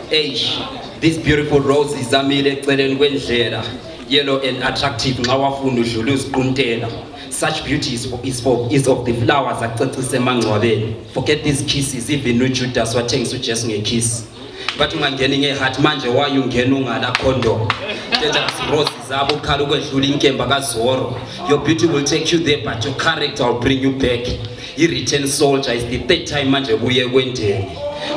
These beautiful roses zamile eceleni kwendlela, yellow and attractive nxa wafuna udlula uziquntela. Such beauty is of the flowers acecisa emangcwabeni. Forget these kisses, even uJudas wathengisa uJesu ngekiss. But ungangeni ngeheart manje wayo ungena ungala condom. Dangerous roses zabo ukhala ukwedlula inkemba kaZoro. Your beauty will take you there, but your character will bring you back. I-return soldier is the third time manje buye kwendeni.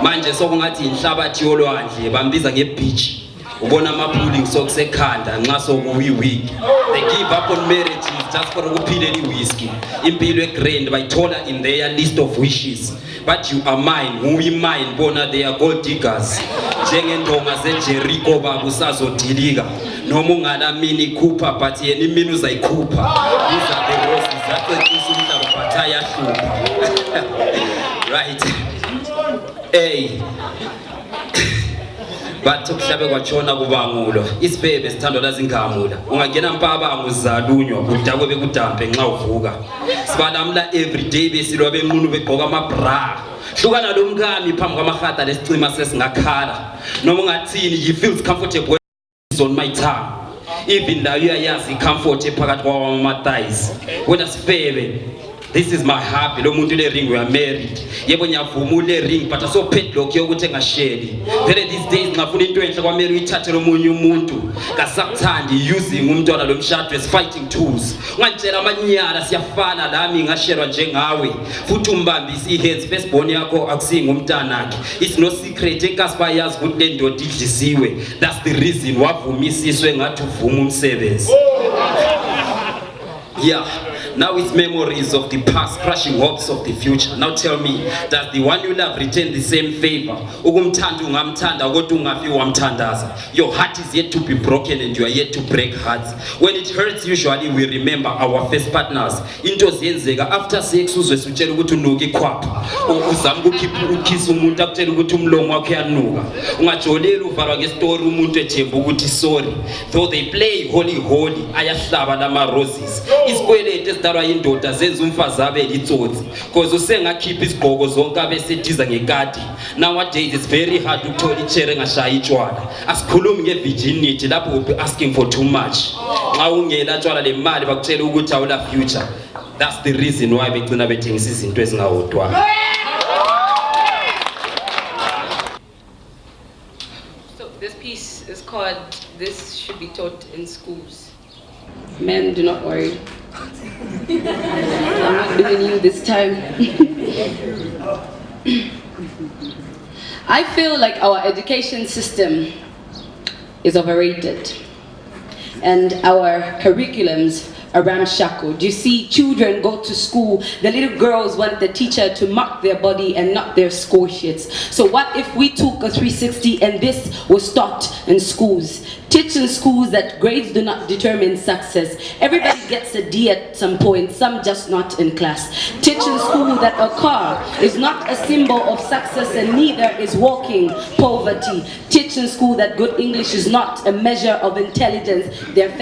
Manje sokungathi inhlabathi yolwandle bambiza ngebeach. Ubona ama-pulling socks ekhanda nxa sokuyi-week. They give up on marriages just for ukuphilela i-whiskey. Impilo egrand bayithola in their list of wishes. But you are mine, mine, bona they are gold diggers. Njengendonga zeJericho babusazodilika. Noma ungalamini ikhupha but yena imini uzayikhupha. These are the roses zacecisa umhlaba but ayahlupha. Right. But ukuhlabe kwatshona kubangulo isibhebe sithando lazingamula ungangena mpaba nguzalunywa udakwe bekudampe nxa uvuka sibalamla everyday besilwa benqunu begqoka amabra hlukana lomkami phambi kwamahata lesicima sesingakhala noma ungathini you feels comfortable on my tongue even la uyayazi comfort ephakathi kwama thighs wena sifebe. This is my happy. Lo muntu le ring we are married. Yebo nyavuma le ring but aso padlock yokuthi engasheli. Phela these days ngafuna into enhle kwamele uyithathe lo munye umuntu. Kasakuthandi using umntwana lo mshado as fighting tools. Ungantshela amanyala siyafana lami ngashelwa njengawe. Futhi umbambisi ihands firstborn yakho akusinga umntanakhe. It's no secret enkasiba yazi ukuthi le ndoda idlisiwe. That's the reason wavumisiswe ngathi uvuma umsebenzi. Yeah. Now it's memories of the past, crushing hopes of the future. Now tell me, does the one you love return the same favor? Ukumthanda ungamthanda kodwa ungafi wamthandaza. Your heart is yet to be broken and you are yet to break hearts. When it hurts, usually we remember our first partners. Into ziyenzeka after sex uzwe sutshela ukuthi unuka ikhwapha. Uzama ukukhipha ukukisa umuntu akutshela ukuthi umlomo wakhe uyanuka. Ungajolela uvalwa ngestory umuntu ethemba ukuthi sorry. Though they play holy ayahlaba lama roses. Isikwelete esidalwa indoda zenza umfazi abe litsotsi because usengakhipha isigqoko zonke abesediza ngekati. Nowadays it's very hard ukuthola ichere engashaya itshwala. Asikhulumi ngevirginity lapho we'll be asking for too much. Nxa ungela tshwala le mali bakutshela ukuthi awula future. That's the reason why begcina bethengisa izinto ezingawodwa. So this piece is called This Should Be Taught in Schools. Men, do not worry. I'm not doing you this time. I feel like our education system is overrated and our curriculums are ramshackled. You see children go to school, the little girls want the teacher to mark their body and not their score sheets. So what if we took a 360 and this was taught in schools? Teach in schools that grades do not determine success. Everybody gets a D at some point, some just not in class. Teach in school that a car is not a symbol of success and neither is walking poverty. Teach in school that good English is not a measure of intelligence. There are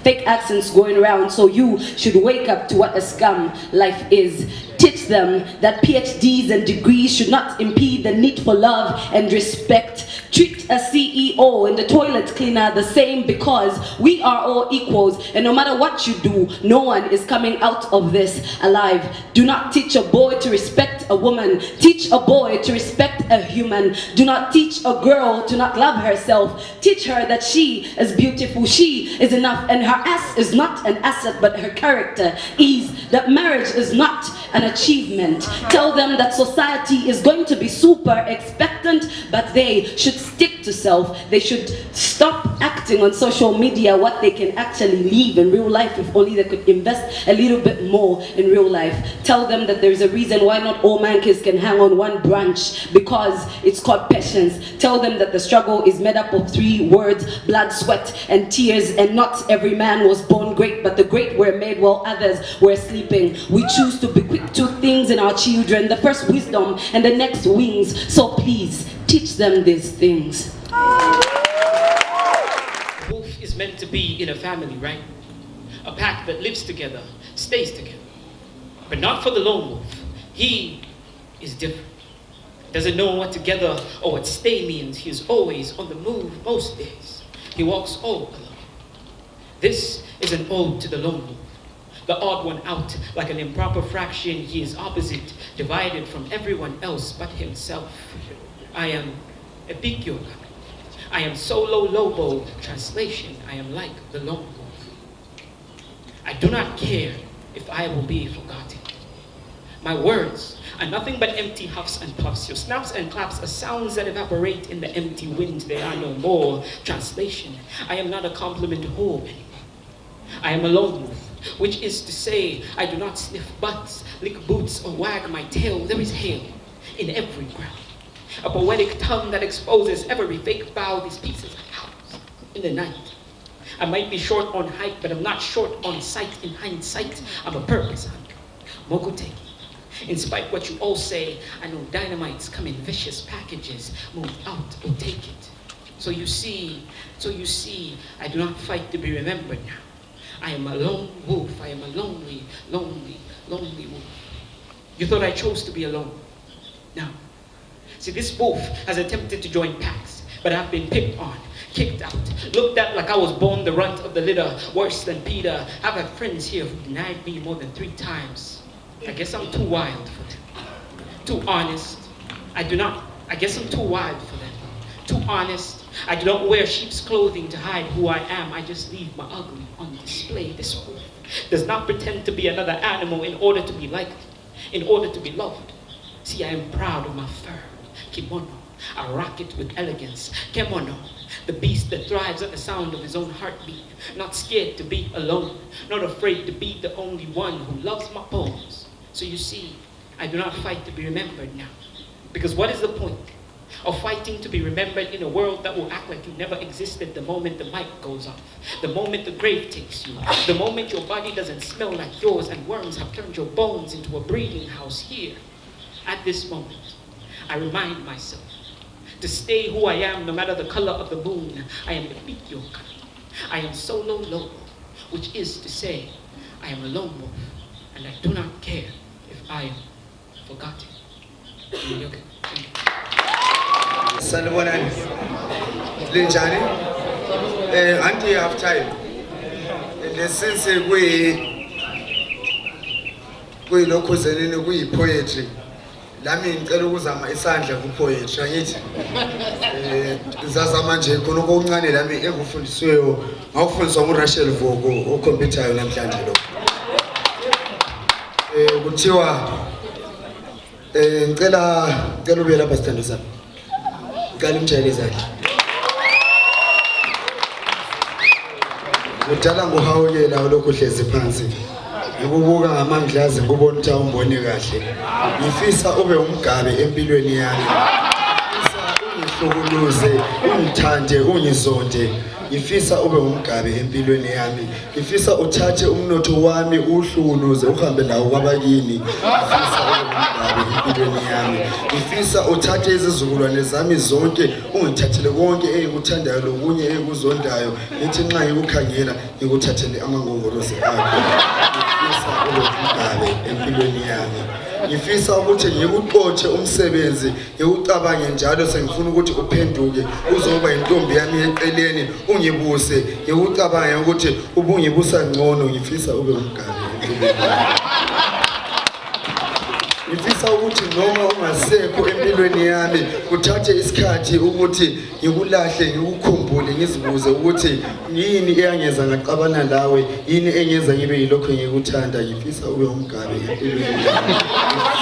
fake accents going around, so you should wake up to what a scam life is. Teach them that PhDs and degrees should not impede the need for love and respect. Treat a CEO and the toilet cleaner the same because we are all equals and no matter what you do, no one is coming out of this alive. Do not teach a boy to respect a woman. Teach a boy to respect a human. Do not teach a girl to not love herself. Teach her that she is beautiful, she is enough, and her ass is not an asset but her character is. That marriage is not an achievement. Tell them that society is going to be super expectant, but they should stick to self. They should stop acting on social media what they can actually live in real life if only they could invest a little bit more in real life. Tell them that there's a reason why not all mankids can hang on one branch because it's called patience. Tell them that the struggle is made up of 3 words, blood, sweat, and tears, and not every man was born great, but the great were made while others were sleeping. We choose to be quick to things in our children, the first wisdom and the next wings. So please, teach them these things. Wolf is meant to be in a family, right? A pack that lives together, stays together. But not for the lone wolf. He is different. Doesn't know what together or what stay means. He is always on the move most days. He walks all alone. This is an ode to the lone wolf, the odd one out, like an improper fraction. He is opposite, divided from everyone else but himself. I am Epicurean. I am solo lobo. Translation, I am like the lone wolf. I do not care if I will be forgotten. My words are nothing but empty huffs and puffs. Your snaps and claps are sounds that evaporate in the empty wind. They are no more. Translation, I am not a compliment whore anymore. I am a lone wolf, which is to say, I do not sniff butts, lick boots, or wag my tail. There is hail in every ground. A poetic tongue that exposes every fake bow. These pieces of house in the night. I might be short on height, but I'm not short on sight. In hindsight, I'm a purpose hunter. Mogoteki. In spite what you all say, I know dynamites come in vicious packages. Move out or take it. So you see, I do not fight to be remembered now. I am a lone wolf. I am a lonely, lonely, lonely wolf. You thought I chose to be alone. No. See, this wolf has attempted to join packs, but I've been picked on, kicked out, looked at like I was born the runt of the litter, worse than Peter. I've had friends here who denied me more than 3 times. I guess I'm too wild for them. Too honest. I guess I'm too wild for them. Too honest. I do not wear sheep's clothing to hide who I am. I just leave my ugly on display. This wolf does not pretend to be another animal in order to be liked, in order to be loved. See, I am proud of my fur. Kimono. I rock it with elegance. Kemono. The beast that thrives at the sound of his own heartbeat. Not scared to be alone. Not afraid to be the only one who loves my poems. So you see, I do not fight to be remembered now. Because what is the point of fighting to be remembered in a world that will act like you never existed the moment the mic goes off, the moment the grave takes you, the moment your body doesn't smell like yours and worms have turned your bones into a breeding house here. At this moment, I remind myself to stay who I am no matter the color of the moon. I am Epicurean. I am solo lobo, which is to say, I am a lone wolf, and I do not care if I am forgotten. Okay. Salmonani, Linjani, until you have time. And since we look at poetry, lami ngicela ukuzama isandla ku poetry angithi ngizazama nje khona okuncane lami engufundisiweyo ngawufundiswa nguRachel Voko okhompyuthayo namhlanje lo kuthiwa ngicela ube lapha sithando sami ngicela umjayele izandla udala ngohawukela lokho hlezi phansi ngikubuka ngamanglazi ngubona ukuthi awumboni kahle ngifisa ube umgabe empilweni yami ngifisa ungihlukuluze ungithande ungizonde ngifisa ube umgabe empilweni yami ngifisa uthathe umnotho wami uhlukuluze uhambe nawo kwabakini ngifisa ube umgabe empilweni yami ngifisa uthathe izizukulwane zami zonke ungithathele konke engikuthandayo lokunye engikuzondayo ngithi nxa ngikukhangela ngikuthathele amangongorozi akho ngifisa ube umgabe empilweni yami ngifisa ukuthi ngikuqotshe umsebenzi ngikucabange njalo sengifuna ukuthi uphenduke uzoba intombi yami eqeleni ungibuse ngikucabange ukuthi ubungibusa ngcono ngifisa ube umgabe empilweni yami ngifisa ukuthi noma ungasekho empilweni yami kuthathe isikhathi ukuthi ngikulahle ngikukhumbule ngizibuze ukuthi yini eyangeza ngaqabana lawe yini engenza ngibe yilokho ngikuthanda ngifisa ube umgabe empilweni yami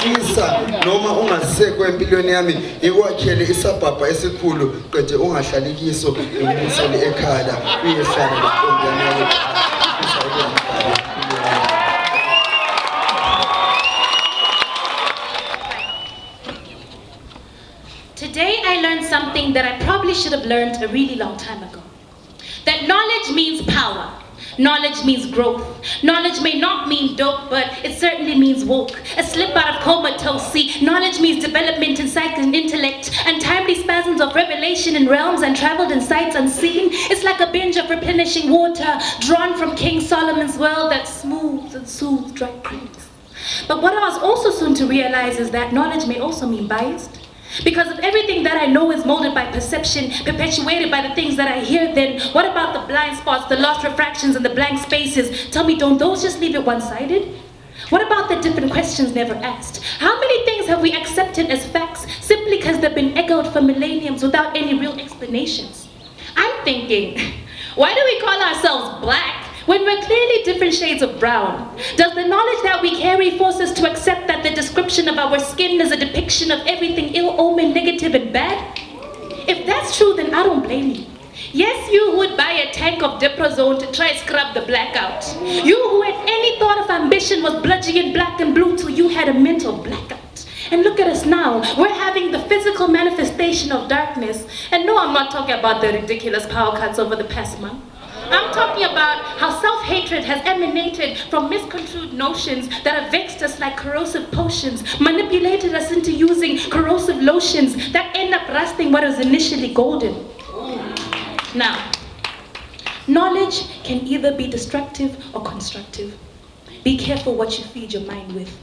ngifisa noma ungasekho empilweni yami ngikwakhele isabhabha esikhulu qede ungahlali kiso ngibusele ekhaya uyehlala nentombi yami ngifisa ube umgabe empilweni yami. Today I learned something that I probably should have learned a really long time ago. That knowledge means power. Knowledge means growth. Knowledge may not mean dope, but it certainly means woke. A slip out of comatose. See, knowledge means development in psyche and intellect, and timely spasms of revelation in realms untraveled and sights unseen. It's like a binge of replenishing water drawn from King Solomon's well that smooths and soothes dry creeks. But what I was also soon to realize is that knowledge may also mean biased. Because if everything that I know is molded by perception, perpetuated by the things that I hear, then what about the blind spots, the lost refractions, and the blank spaces? Tell me, don't those just leave it one-sided? What about the different questions never asked? How many things have we accepted as facts simply because they've been echoed for millenniums without any real explanations? I'm thinking, why do we call ourselves black when we're clearly different shades of brown? Does the knowledge that we carry force us to accept that the description of our skin is a depiction of everything ill-omened, negative, and bad? If that's true, then I don't blame you. Yes, you who would buy a tank of Diprozone to try scrub the blackout. You who had any thought of ambition was bludgeoning black and blue till you had a mental blackout. And look at us now, we're having the physical manifestation of darkness. And no, I'm not talking about the ridiculous power cuts over the past month. I'm talking about how self-hatred has emanated from misconstrued notions that have vexed us like corrosive potions, manipulated us into using corrosive lotions that end up rusting what was initially golden. Now, knowledge can either be destructive or constructive. Be careful what you feed your mind with.